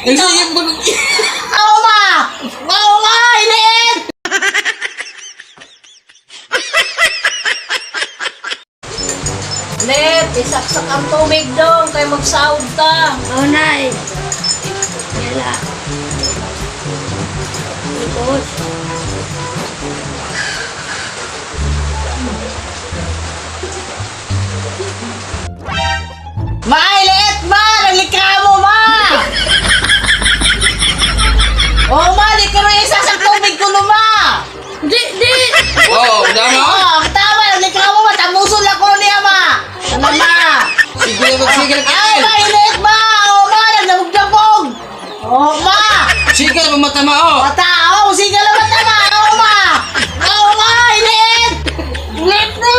Sige mo. Oo ma! Oo ma! Iniit! Let, isaksak ang tubig dong kaya magsahod ka. Oh, nay. Yala. Ikot. Ma, iliit ma! Naglikamo ma! Oo ma, di ka rin isaksak tubig ko no ma! Di! Oh, dama. Oo, tama, naglikamo ma! Tamuson lang ko niya ma! Tama ma! Sige mo, sige Ay, ka. ma, iliit ma! Oo ma, nagdabog-dabog! Oo ma! Sige mo matama oh. Matao, sige naman tama! Oo ma! Oo ma, iliit! Iliit na!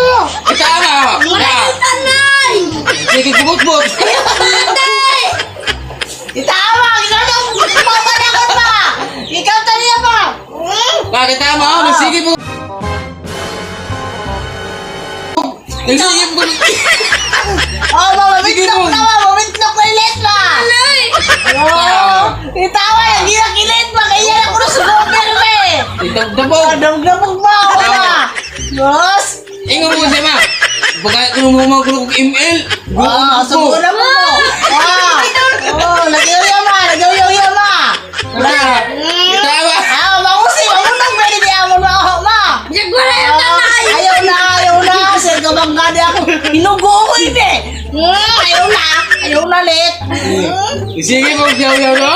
Tama. Makikita, nay! Sige bubot-bot. Nay! Itama! Ikaw na! Mamanakot ma! Ikaw taniya ma! Bakit tama oh? Sige mo. Sige mo. Oh, mamamintlok na ma! Mamamintlok na ilit ma! Nay! Oo! Itama! Hindi na kilit ma! Kaya na ko na subukin ma eh! Dabog. Damdamog ma! Oo ma! Yes! Ingo mo siya ma. Pagkaya ko mo kung email. Ah, subukan mo mo! Ah! Oo! Nagyoyo ma! Nagyoyo ma! Tama. Ah! Makusi! Mamunang pwede di ako na ako ma! Siguro yung nanay! Ayaw na! Ayaw na! Kasi kabangga di ako! Hinugo ko yun eh! Ayaw na! Ayaw na lit! Sige mo yaw-yaw no.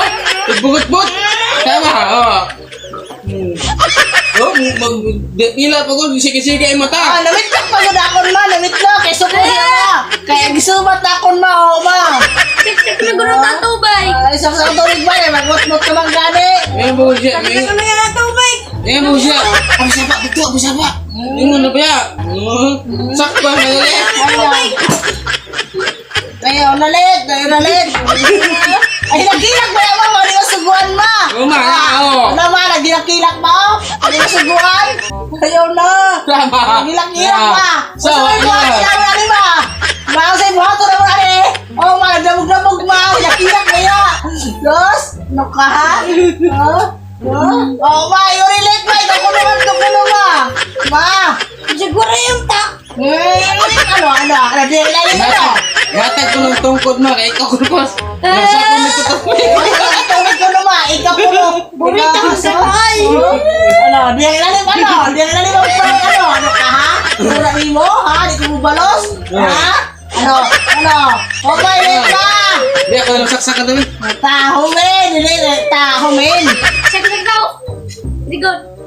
Bugot-bot. Tama oh. Oh, mag-ila pa ko, sige-sige ay Ah, mata. namitlak pa yun akon ma! Namitlak! Kaya sukuya ma! Kaya gisumat akon ma! Oo ma! Sik-sik na gano'n tatubay! Ay, sa tulig ba eh! Magmot-mot ka mang gani! Ayan po siya. Sik na yan ang tubay! Ayan po siya. Ang sapa, dito, ang sapa. Yung ano ba ya? Sakpa, madali. Ayaw na lit! Ayaw na lit! Ay, nagkilak ba yung mga? Hindi ko suguan ma! Oo ma, oo. Ano ma? Nagkilak ba? Hindi ko suguan? Ayaw na! Tama. Nagkilak ma! So, Gusto mo yung buhat ano? na mo na ma! Mahal sa'yo buhat na mo na Oo ma, nagdamog-damog ma! Nagkilak na ya! Dos? Ano ka ha? Oo ma, yung relate ma! Ikaw ko naman ma! Ma! Siguro yung Ano? Di ilalim ano? Hatag ko ng tungkod ma, kaya ikaw kurpas. Nasa ko na ito. Tungkod ko naman, ikaw ko no. Bumita ko sa bahay! Ano? Di ilalim ano? Di ilalim ano? Ano ka ha? Mura mo ha? Di ko mo balos? Ha? Ano? O mainit ka! Di ako lang saksakan doon. Tahumin! Tahumin! Sik-sik daw! Very good!